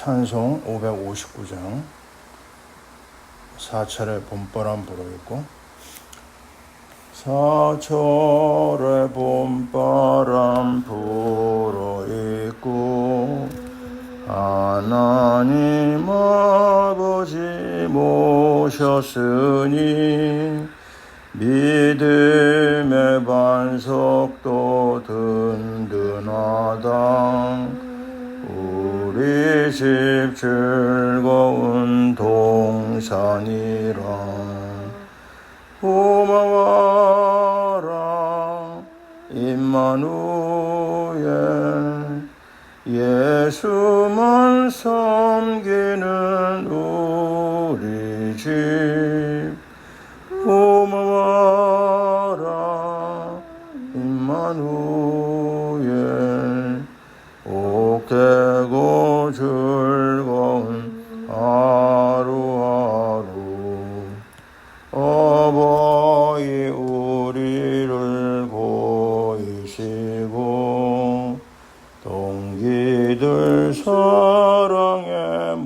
찬송 559장 사철의 봄바람 불어 있고, 사철의 봄바람 불어 있고 하나님 아버지 모셨으니 믿음의 반석도 든든하다. 우리 집 즐거운 동산이라. 고마워라 임마누엘, 예수만 섬기는 우리 집. 고마워라 임마누엘, 옥되고 즐거운 하루하루. 어버이 우리를 보이시고 동기들 사랑에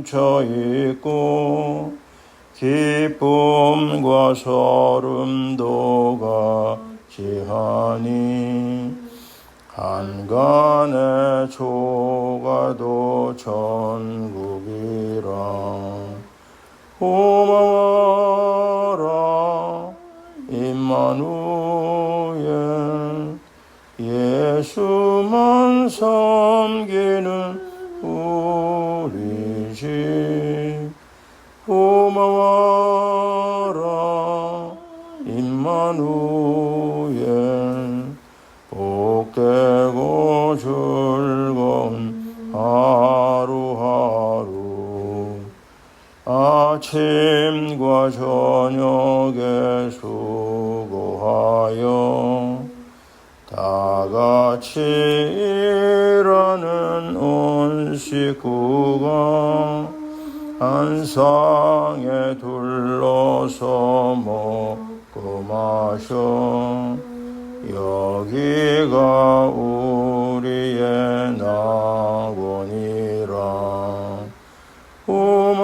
뭉쳐있고 기쁨과 서름도 같이하니 한간의 조가도 천국이라. 고마워라 임마누엘, 예수만 섬기는 우리 집. 고마워라 임마누엘, 복되고 즐거운 하루하루. 아침과 저녁에 수고하여 다같이 일하는 온 식구가 한 상에 둘러서 먹고 마셔. 여기가 우리의 낙원이라. 고마워라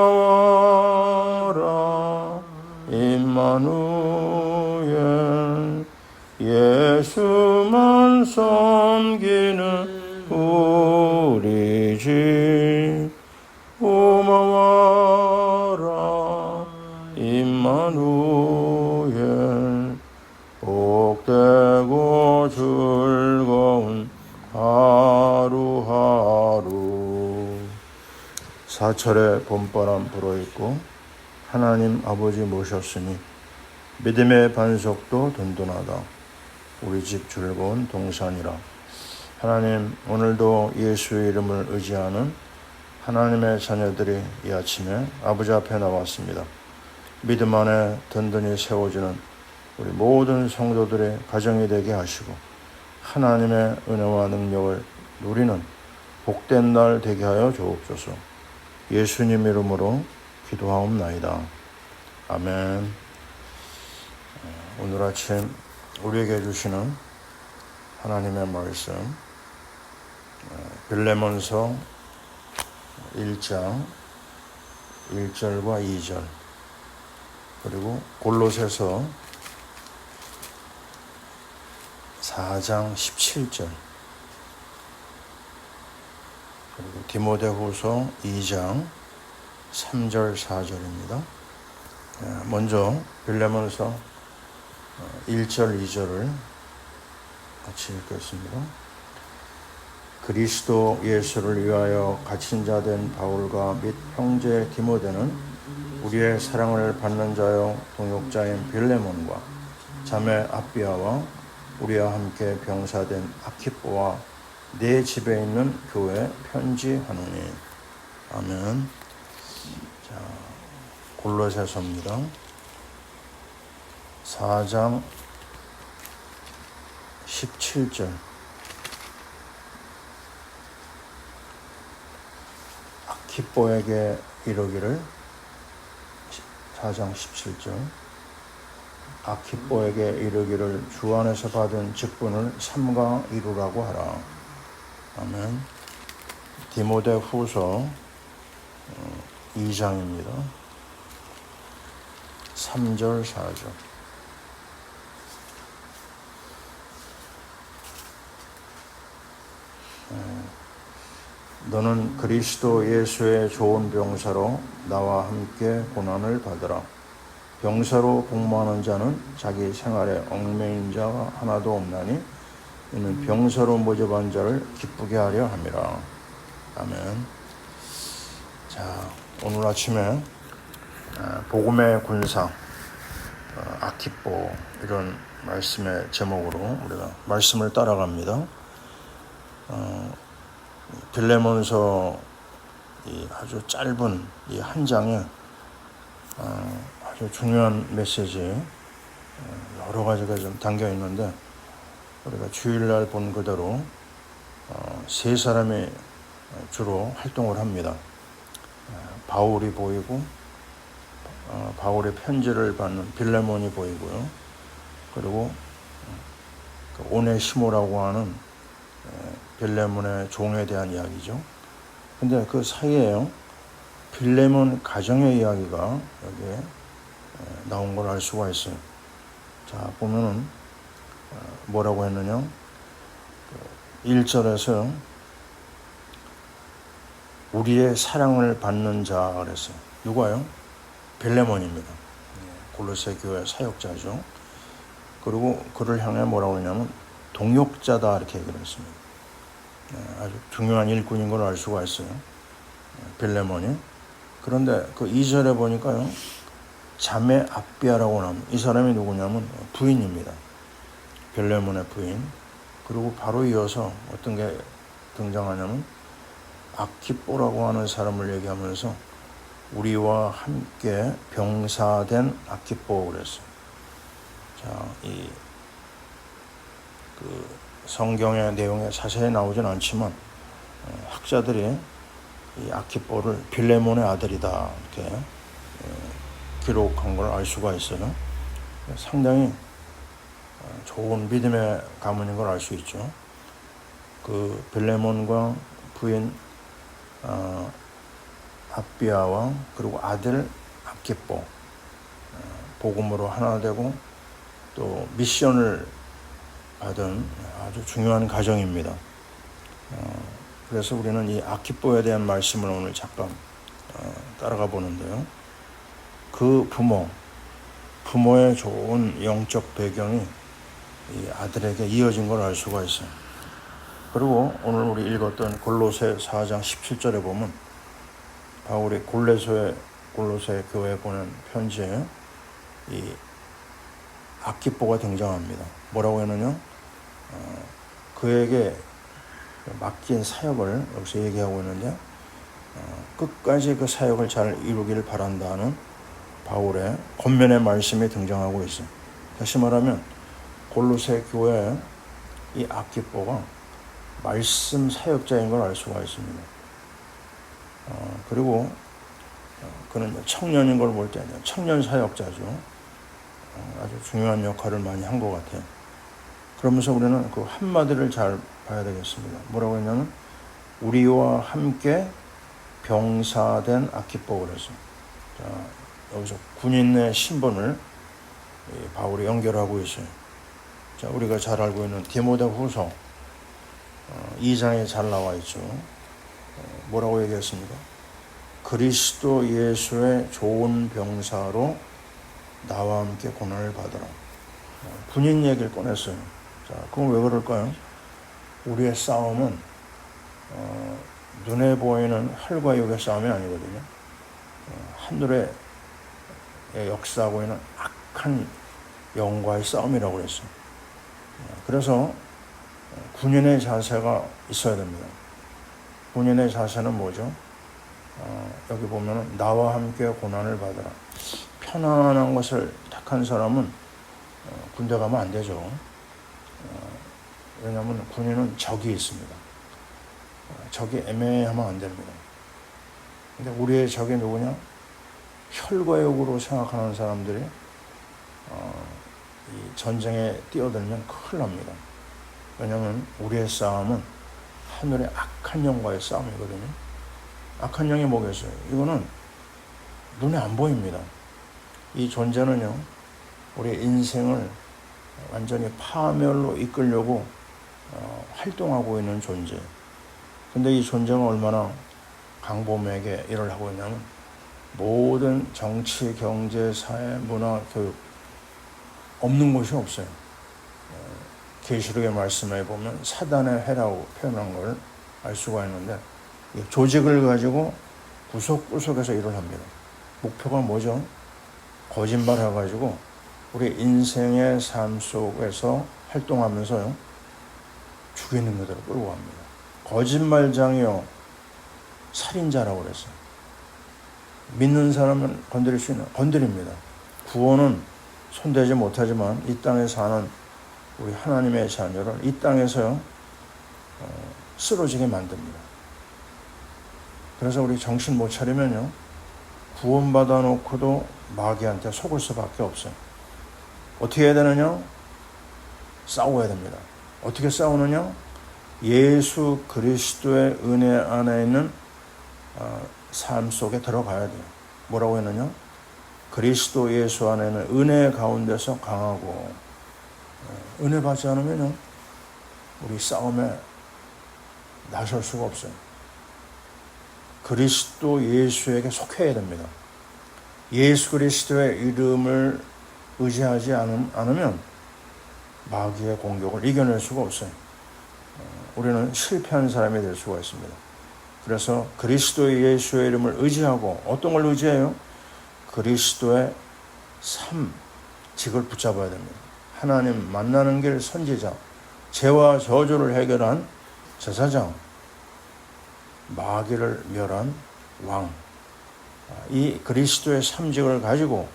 임마누엘, 예수만 섬기는 우리 집. 고마워라 임마누엘, 복되고 즐거운 하루하루. 사철의 봄바람 불어있고 하나님 아버지 모셨으니 믿음의 반석도 든든하다. 우리 집 즐거운 동산이라. 하나님, 오늘도 예수의 이름을 의지하는 하나님의 자녀들이 이 아침에 아버지 앞에 나왔습니다. 믿음 안에 든든히 세워지는 우리 모든 성도들의 가정이 되게 하시고 하나님의 은혜와 능력을 누리는 복된 날 되게 하여 주옵소서. 예수님 이름으로 기도하옵나이다. 아멘. 오늘 아침 우리에게 주시는 하나님의 말씀, 빌레몬서 1장 1절과 2절, 그리고 골로새서 4장 17절, 그리고 디모데후서 2장 3절 4절입니다. 먼저 빌레몬서 1절 2절을 같이 읽겠습니다. 그리스도 예수를 위하여 갇힌 자 된 바울과 및 형제 디모데는 우리의 사랑을 받는 자요 동역자인 빌레몬과 자매 아비아와 우리와 함께 병사된 아키뽀와 내 집에 있는 교회에 편지하노니. 아멘. 자, 골로새서입니다. 4장 17절. 아키뽀에게 이르기를, 4장 17절. 아키뽀에게 이르기를 주 안에서 받은 직분을 삼가 이루라고 하라. 아멘. 디모데후서 2장입니다. 3절, 4절. 너는 그리스도 예수의 좋은 병사로 나와 함께 고난을 받으라. 병사로 복무하는 자는 자기 생활에 얽매인 자가 하나도 없나니 이는 병사로 모집한 자를 기쁘게 하려 함이라. 아멘. 자, 오늘 아침에 복음의 군사 아키포 이런 말씀의 제목으로 우리가 말씀을 따라갑니다. 빌레몬서 이 아주 짧은 이 한 장에 아주 중요한 메시지 여러 가지가 좀 담겨 있는데 우리가 주일날 본 그대로 세 사람이 주로 활동을 합니다. 바울이 보이고 바울의 편지를 받는 빌레몬이 보이고요. 그리고 오네시모라고 하는 빌레몬의 종에 대한 이야기죠. 근데 그 사이에요, 빌레몬 가정의 이야기가 여기에 나온 걸 알 수가 있어요. 자, 보면은 뭐라고 했느냐? 1절에서 우리의 사랑을 받는 자 그랬어요. 누가요? 빌레몬입니다. 골로새 교회 사역자죠. 그리고 그를 향해 뭐라고 했냐면 동역자다 이렇게 얘기를 했습니다. 아주 중요한 일꾼인 걸 알 수가 있어요. 빌레몬이. 그런데 그 2절에 보니까요, 자매 아비아라고 나옵니다. 이 사람이 누구냐면 부인입니다. 빌레몬의 부인. 그리고 바로 이어서 어떤 게 등장하냐면 아키뽀라고 하는 사람을 얘기하면서 우리와 함께 병사된 아키뽀 그랬어요. 자, 성경의 내용에 자세히 나오진 않지만 학자들이 이 아키뽀를 빌레몬의 아들이다 이렇게 기록한 걸 알 수가 있어요. 상당히 좋은 믿음의 가문인 걸 알 수 있죠. 그 빌레몬과 부인 아비아와 그리고 아들 아키뽀 복음으로 하나 되고 또 미션을 받은 아주 중요한 가정입니다. 그래서 우리는 이 아키뽀에 대한 말씀을 오늘 잠깐 따라가 보는데요. 그 부모의 좋은 영적 배경이 이 아들에게 이어진 걸 알 수가 있어요. 그리고 오늘 우리 읽었던 골로새 4장 17절에 보면 바울이 골로새 교회에 보낸 편지에 이 아키뽀가 등장합니다. 뭐라고 했느냐? 그에게 맡긴 사역을 여기서 얘기하고 있는데 끝까지 그 사역을 잘 이루기를 바란다는 바울의 권면의 말씀이 등장하고 있어요. 다시 말하면 골로새 교회에 이 아키뽀가 말씀 사역자인 걸 알 수가 있습니다. 그리고 그는 청년인 걸 볼 때 청년 사역자죠. 아주 중요한 역할을 많이 한 것 같아요. 그러면서 우리는 그 한마디를 잘 봐야 되겠습니다. 뭐라고 했냐면 우리와 함께 병사된 아키뽀 그랬어요. 자, 여기서 군인의 신분을 바울이 연결하고 있어요. 자, 우리가 잘 알고 있는 디모데후서 2장에 잘 나와 있죠. 뭐라고 얘기했습니까? 그리스도 예수의 좋은 병사로 나와 함께 고난을 받으라. 군인 얘기를 꺼냈어요. 자, 그럼 왜 그럴까요? 우리의 싸움은 눈에 보이는 혈과 육의 싸움이 아니거든요. 하늘에 역사하고 있는 악한 영과의 싸움이라고 그랬어요. 그래서 군인의 자세가 있어야 됩니다. 군인의 자세는 뭐죠? 여기 보면 나와 함께 고난을 받으라. 편안한 것을 택한 사람은 군대 가면 안 되죠. 왜냐하면 군인은 적이 있습니다. 적이 애매하면 안 됩니다. 근데 우리의 적이 누구냐? 혈과 육으로 생각하는 사람들이 이 전쟁에 뛰어들면 큰일 납니다. 왜냐하면 우리의 싸움은 하늘의 악한 영과의 싸움이거든요. 악한 영이 뭐겠어요? 이거는 눈에 안 보입니다. 이 존재는요, 우리 인생을 완전히 파멸로 이끌려고 활동하고 있는 존재. 근데 이 존재가 얼마나 강범에게 일을 하고 있냐면 모든 정치, 경제, 사회, 문화, 교육 없는 곳이 없어요. 계시록의 말씀에 보면 사단의 해라고 표현한 걸 알 수가 있는데 조직을 가지고 구석구석에서 일을 합니다. 목표가 뭐죠? 거짓말 해가지고 우리 인생의 삶 속에서 활동하면서요, 죽이는 그대로 끌고 갑니다. 거짓말장이요, 살인자라고 그랬어요. 믿는 사람은 건드릴 수 있는, 건드립니다. 구원은 손대지 못하지만 이 땅에 사는 우리 하나님의 자녀를 이 땅에서요, 쓰러지게 만듭니다. 그래서 우리 정신 못 차리면요, 구원받아 놓고도 마귀한테 속을 수밖에 없어요. 어떻게 해야 되느냐? 싸워야 됩니다. 어떻게 싸우느냐? 예수 그리스도의 은혜 안에 있는 삶 속에 들어가야 돼요. 뭐라고 했느냐? 그리스도 예수 안에는 은혜 가운데서 강하고, 은혜 받지 않으면요, 우리 싸움에 나설 수가 없어요. 그리스도 예수에게 속해야 됩니다. 예수 그리스도의 이름을 의지하지 않으면 마귀의 공격을 이겨낼 수가 없어요. 우리는 실패한 사람이 될 수가 있습니다. 그래서 그리스도 예수의 이름을 의지하고, 어떤 걸 의지해요? 그리스도의 삶직을 붙잡아야 됩니다. 하나님 만나는 길 선지자, 죄와 저주를 해결한 제사장, 마귀를 멸한 왕, 이 그리스도의 삶직을 가지고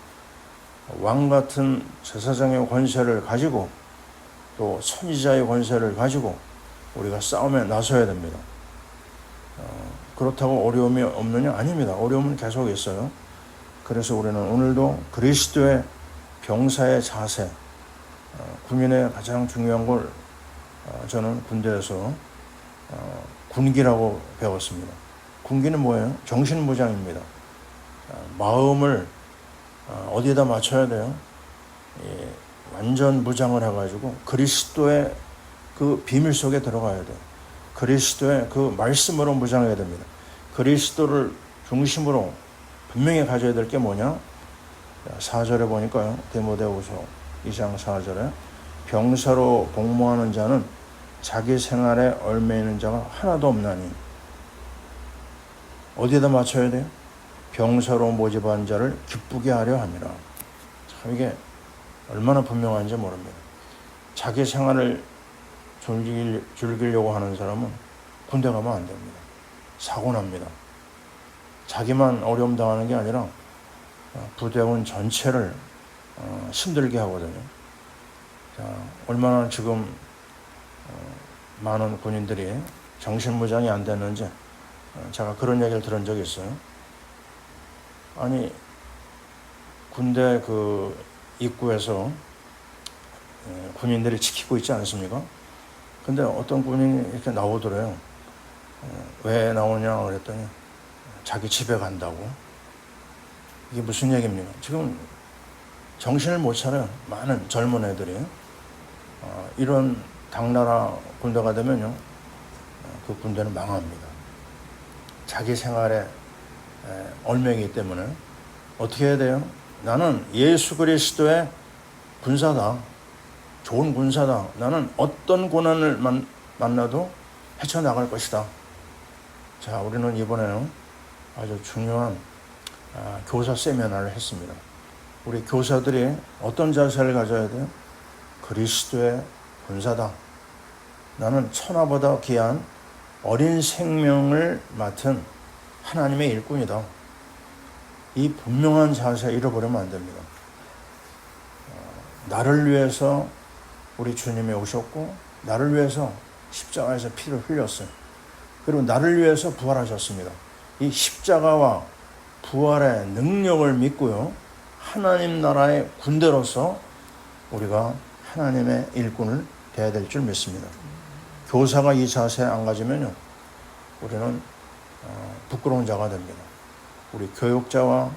왕 같은 제사장의 권세를 가지고 또 선지자의 권세를 가지고 우리가 싸움에 나서야 됩니다. 그렇다고 어려움이 없느냐? 아닙니다. 어려움은 계속 있어요. 그래서 우리는 오늘도 그리스도의 병사의 자세, 군인의 가장 중요한 걸 저는 군대에서 군기라고 배웠습니다. 군기는 뭐예요? 정신무장입니다. 마음을 어디에다 맞춰야 돼요? 완전 무장을 해가지고 그리스도의 그 비밀 속에 들어가야 돼요. 그리스도의 그 말씀으로 무장해야 됩니다. 그리스도를 중심으로 분명히 가져야 될 게 뭐냐? 4절에 보니까요, 디모데후서 2장 4절에 병사로 복무하는 자는 자기 생활에 얽매이는 자가 하나도 없나니. 어디에다 맞춰야 돼요? 병사로 모집한 자를 기쁘게 하려 함이라. 참 이게 얼마나 분명한지 모릅니다. 자기 생활을 즐기려고 하는 사람은 군대 가면 안 됩니다. 사고 납니다. 자기만 어려움 당하는 게 아니라 부대원 전체를 힘들게 하거든요. 자, 얼마나 지금 많은 군인들이 정신무장이 안 됐는지 제가 그런 얘기를 들은 적이 있어요. 아니, 군대 그 입구에서 군인들이 지키고 있지 않습니까? 근데 어떤 군인이 이렇게 나오더래요. 왜 나오냐 그랬더니 자기 집에 간다고. 이게 무슨 얘기입니까? 지금 정신을 못 차려요. 많은 젊은 애들이. 이런 당나라 군대가 되면요, 그 군대는 망합니다. 자기 생활에 얽매이기 때문에 어떻게 해야 돼요? 나는 예수 그리스도의 군사다. 좋은 군사다. 나는 어떤 고난을 만나도 헤쳐나갈 것이다. 자, 우리는 이번에는 아주 중요한 교사 세미나를 했습니다. 우리 교사들이 어떤 자세를 가져야 돼요? 그리스도의 군사다. 나는 천하보다 귀한 어린 생명을 맡은 하나님의 일꾼이다. 이 분명한 자세 잃어버리면 안 됩니다. 나를 위해서 우리 주님이 오셨고, 나를 위해서 십자가에서 피를 흘렸어요. 그리고 나를 위해서 부활하셨습니다. 이 십자가와 부활의 능력을 믿고요, 하나님 나라의 군대로서 우리가 하나님의 일꾼을 돼야 될 줄 믿습니다. 교사가 이 자세에 안 가지면요, 우리는 부끄러운 자가 됩니다. 우리 교육자와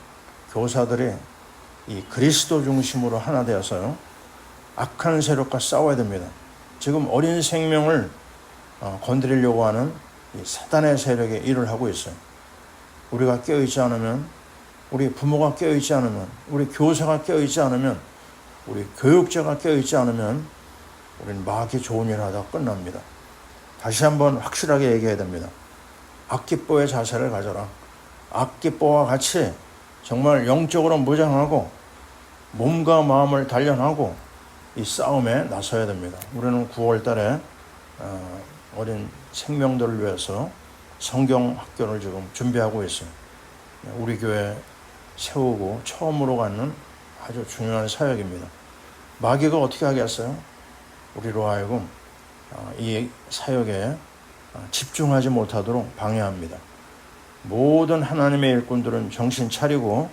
교사들이 이 그리스도 중심으로 하나 되어서요, 악한 세력과 싸워야 됩니다. 지금 어린 생명을 건드리려고 하는 이 사단의 세력이 일을 하고 있어요. 우리가 깨어있지 않으면, 우리 부모가 깨어있지 않으면, 우리 교사가 깨어있지 않으면, 우리 교육자가 깨어있지 않으면 우리는 마귀 좋은 일 하다가 끝납니다. 다시 한번 확실하게 얘기해야 됩니다. 악기뽀의 자세를 가져라. 악기뽀와 같이 정말 영적으로 무장하고 몸과 마음을 단련하고 이 싸움에 나서야 됩니다. 우리는 9월 달에 어린 생명들을 위해서 성경 학교를 지금 준비하고 있어요. 우리 교회 세우고 처음으로 갖는 아주 중요한 사역입니다. 마귀가 어떻게 하겠어요? 우리로 하여금 이 사역에 집중하지 못하도록 방해합니다. 모든 하나님의 일꾼들은 정신 차리고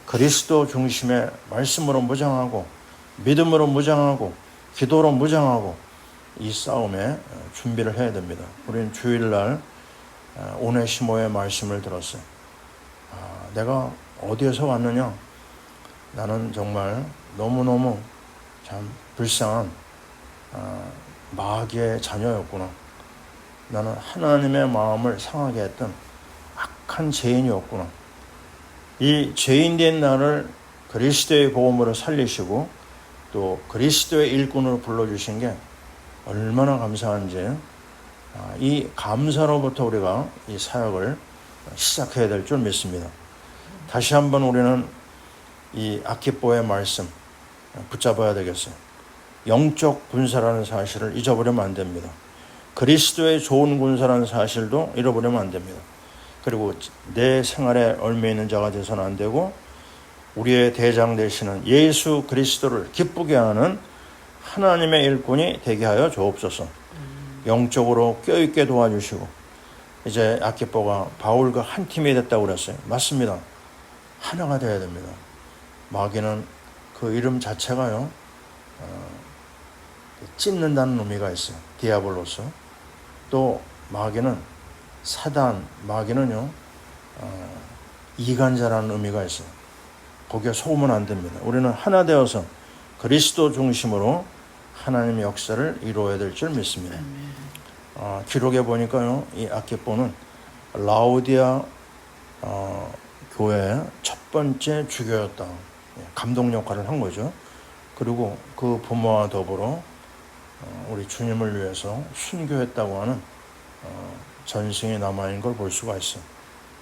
그리스도 중심의 말씀으로 무장하고 믿음으로 무장하고 기도로 무장하고 이 싸움에 준비를 해야 됩니다. 우리는 주일날 오네시모의 말씀을 들었어요. 내가 어디에서 왔느냐? 나는 정말 너무너무 참 불쌍한 마귀의 자녀였구나. 나는 하나님의 마음을 상하게 했던 악한 죄인이었구나. 이 죄인된 나를 그리스도의 복음으로 살리시고 또 그리스도의 일꾼으로 불러주신 게 얼마나 감사한지, 이 감사로부터 우리가 이 사역을 시작해야 될 줄 믿습니다. 다시 한번 우리는 이 아키뽀의 말씀 붙잡아야 되겠어요. 영적 군사라는 사실을 잊어버리면 안 됩니다. 그리스도의 좋은 군사라는 사실도 잃어버리면 안 됩니다. 그리고 내 생활에 얽매이는 자가 되서는 안 되고 우리의 대장 되시는 예수 그리스도를 기쁘게 하는 하나님의 일꾼이 되게 하여 주옵소서. 영적으로 껴있게 도와주시고, 이제 아키뽀가 바울과 한 팀이 됐다고 그랬어요. 맞습니다. 하나가 되어야 됩니다. 마귀는 그 이름 자체가요, 찢는다는 의미가 있어요. 디아블로스. 또 마귀는 사단, 마귀는요, 이간자라는 의미가 있어요. 거기에 속으면 안 됩니다. 우리는 하나 되어서 그리스도 중심으로 하나님의 역사를 이루어야 될 줄 믿습니다. 기록에 보니까요, 이 아키뽀는 라우디아 교회의 첫 번째 주교였다. 감독 역할을 한 거죠. 그리고 그 부모와 더불어 우리 주님을 위해서 순교했다고 하는 전승이 남아있는 걸 볼 수가 있어요.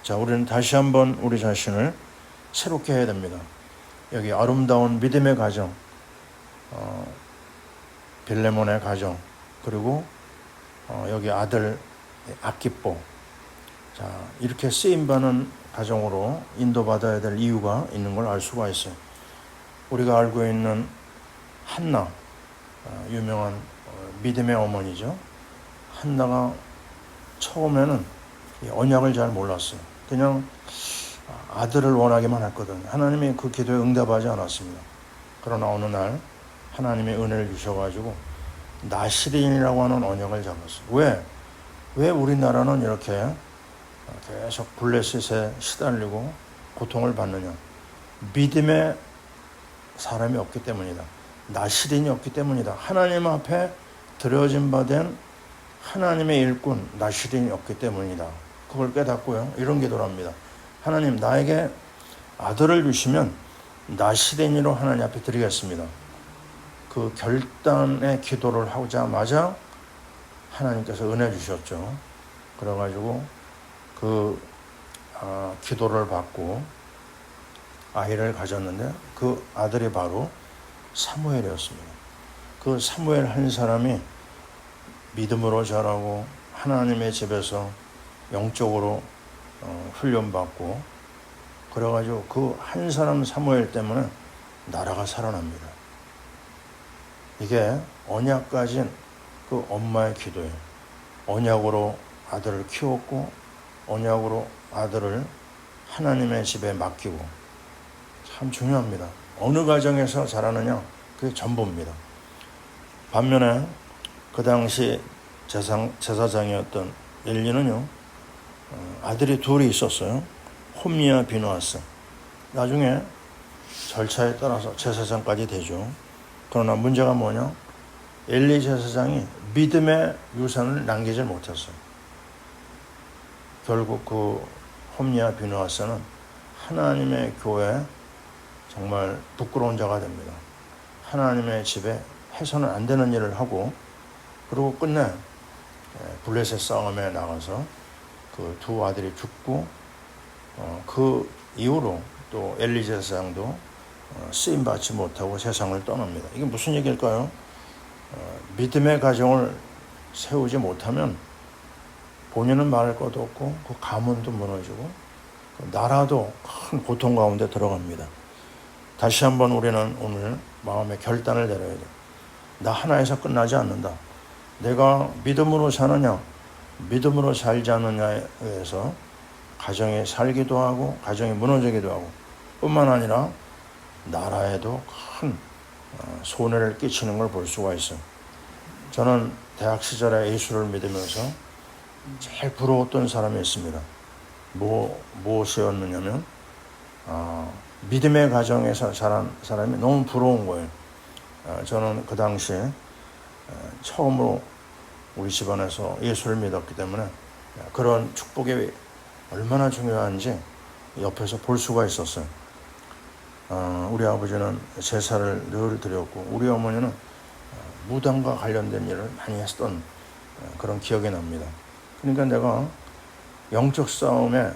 자, 우리는 다시 한번 우리 자신을 새롭게 해야 됩니다. 여기 아름다운 믿음의 가정, 빌레몬의 가정, 그리고 여기 아들 아키뽀, 자, 이렇게 쓰임받는 가정으로 인도받아야 될 이유가 있는 걸 알 수가 있어요. 우리가 알고 있는 한나, 유명한 믿음의 어머니죠. 한나가 처음에는 언약을 잘 몰랐어요. 그냥 아들을 원하기만 했거든. 하나님이 그 기도에 응답하지 않았습니다. 그러나 어느 날 하나님의 은혜를 주셔가지고 나시린이라고 하는 언약을 잡았어요. 왜 우리나라는 이렇게 계속 블레셋에 시달리고 고통을 받느냐? 믿음의 사람이 없기 때문이다. 나시린이 없기 때문이다. 하나님 앞에 드려진 바 된 하나님의 일꾼 나시린이 없기 때문이다. 그걸 깨닫고요, 이런 기도를 합니다. 하나님, 나에게 아들을 주시면 나시린이로 하나님 앞에 드리겠습니다. 그 결단의 기도를 하자마자 하나님께서 은혜 주셨죠. 그래가지고 그 기도를 받고 아이를 가졌는데 그 아들이 바로 사무엘이었습니다. 그 사무엘 한 사람이 믿음으로 자라고 하나님의 집에서 영적으로 훈련받고, 그래가지고 그 한 사람 사무엘 때문에 나라가 살아납니다. 이게 언약 가진 그 엄마의 기도예요. 언약으로 아들을 키웠고 언약으로 아들을 하나님의 집에 맡기고, 참 중요합니다. 어느 가정에서 자라느냐, 그게 전부입니다. 반면에 그 당시 제사장이었던 엘리는요, 아들이 둘이 있었어요. 홈리와 비누아스. 나중에 절차에 따라서 제사장까지 되죠. 그러나 문제가 뭐냐? 엘리 제사장이 믿음의 유산을 남기지 못했어요. 결국 그 홈리와 비누아스는 하나님의 교회에 정말 부끄러운 자가 됩니다. 하나님의 집에 해서는 안 되는 일을 하고, 그리고 끝내 블레셋 싸움에 나가서 그 두 아들이 죽고, 그 이후로 또 엘리 제사장도 쓰임받지 못하고 세상을 떠납니다. 이게 무슨 얘기일까요? 믿음의 가정을 세우지 못하면 본인은 말할 것도 없고 그 가문도 무너지고 그 나라도 큰 고통 가운데 들어갑니다. 다시 한번 우리는 오늘 마음의 결단을 내려야 돼요. 나 하나에서 끝나지 않는다. 내가 믿음으로 사느냐, 믿음으로 살지 않느냐에 의해서 가정이 살기도 하고 가정이 무너지기도 하고, 뿐만 아니라 나라에도 큰 손해를 끼치는 걸 볼 수가 있어요. 저는 대학 시절에 예수를 믿으면서 제일 부러웠던 사람이 있습니다. 무엇이었느냐면 믿음의 가정에서 자란 사람이 너무 부러운 거예요. 저는 그 당시에 처음으로 우리 집안에서 예수를 믿었기 때문에 그런 축복이 얼마나 중요한지 옆에서 볼 수가 있었어요. 우리 아버지는 제사를 늘 드렸고, 우리 어머니는 무당과 관련된 일을 많이 했던 그런 기억이 납니다. 그러니까 내가 영적 싸움에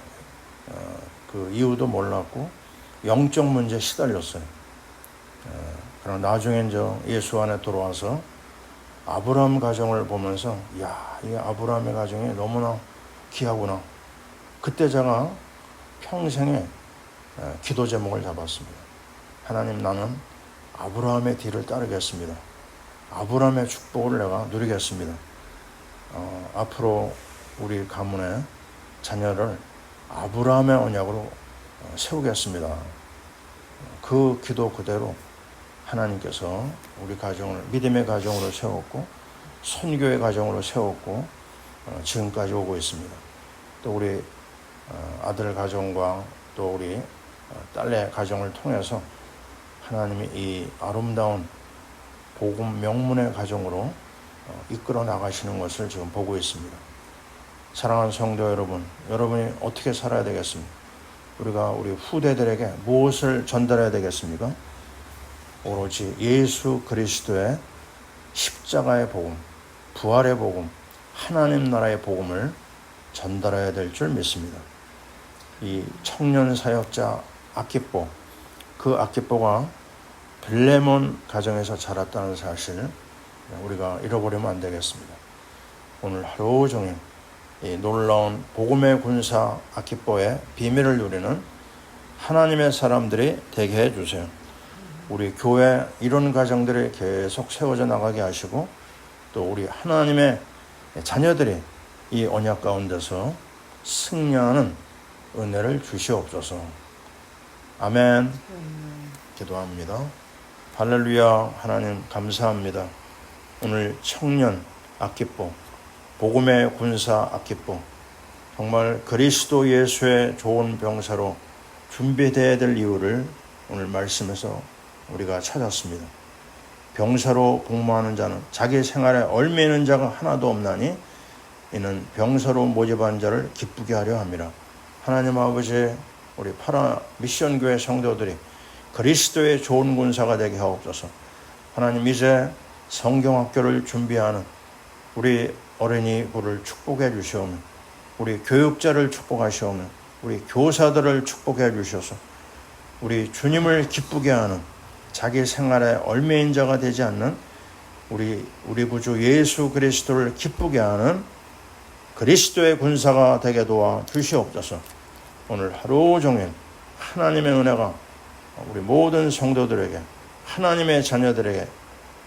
그 이유도 몰랐고 영적 문제에 시달렸어요. 그러나 나중에 이제 예수 안에 들어와서 아브라함 가정을 보면서, 야, 이 아브라함의 가정이 너무나 귀하구나. 그때 제가 평생에 기도 제목을 잡았습니다. 하나님, 나는 아브라함의 뒤를 따르겠습니다. 아브라함의 축복을 내가 누리겠습니다. 앞으로 우리 가문의 자녀를 아브라함의 언약으로 세우겠습니다. 그 기도 그대로 하나님께서 우리 가정을 믿음의 가정으로 세웠고, 선교의 가정으로 세웠고, 지금까지 오고 있습니다. 또 우리 아들 가정과 또 우리 딸의 가정을 통해서 하나님이 이 아름다운 복음 명문의 가정으로 이끌어 나가시는 것을 지금 보고 있습니다. 사랑하는 성도 여러분, 여러분이 어떻게 살아야 되겠습니까? 우리가 우리 후대들에게 무엇을 전달해야 되겠습니까? 오로지 예수 그리스도의 십자가의 복음, 부활의 복음, 하나님 나라의 복음을 전달해야 될 줄 믿습니다. 이 청년 사역자 아키뽀, 그 아키뽀가 블레몬 가정에서 자랐다는 사실 우리가 잃어버리면 안 되겠습니다. 오늘 하루 종일 이 놀라운 복음의 군사 아키뽀의 비밀을 누리는 하나님의 사람들이 되게 해주세요. 우리 교회 이런 가정들이 계속 세워져 나가게 하시고, 또 우리 하나님의 자녀들이 이 언약 가운데서 승리하는 은혜를 주시옵소서. 아멘. 기도합니다. 할렐루야. 하나님 감사합니다. 오늘 청년 아키뽀, 복음의 군사 아키뽀, 정말 그리스도 예수의 좋은 병사로 준비되어야 될 이유를 오늘 말씀에서 우리가 찾았습니다. 병사로 복무하는 자는 자기 생활에 얽매이는 자가 하나도 없나니 이는 병사로 모집한 자를 기쁘게 하려 함이라. 하나님 아버지, 우리 파라 미션교회 성도들이 그리스도의 좋은 군사가 되게 하옵소서. 하나님, 이제 성경학교를 준비하는 우리 어린이부를 축복해 주시오며, 우리 교육자를 축복하시오며, 우리 교사들을 축복해 주셔서 우리 주님을 기쁘게 하는, 자기 생활에 얽매인 자가 되지 않는 우리 구주 예수 그리스도를 기쁘게 하는 그리스도의 군사가 되게 도와 주시옵소서. 오늘 하루 종일 하나님의 은혜가 우리 모든 성도들에게, 하나님의 자녀들에게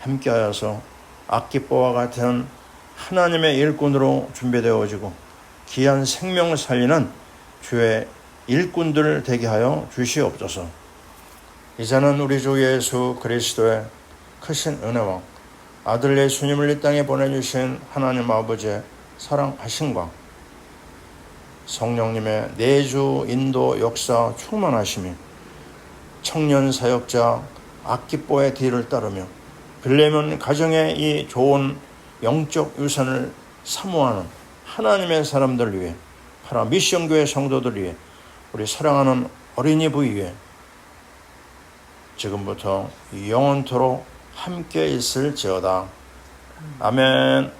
함께하여서 아키뽀와 같은 하나님의 일꾼으로 준비되어지고 귀한 생명을 살리는 주의 일꾼들 되게 하여 주시옵소서. 이제는 우리 주 예수 그리스도의 크신 은혜와 아들 예수님을 이 땅에 보내주신 하나님 아버지의 사랑하심과 성령님의 내주, 인도, 역사, 충만하심이 청년 사역자 아키뽀의 뒤를 따르며 빌레몬 가정의 이 좋은 영적 유산을 사모하는 하나님의 사람들 위해, 파라 미션교회 성도들 위해, 우리 사랑하는 어린이부 위해 지금부터 영원토록 함께 있을지어다. 아멘.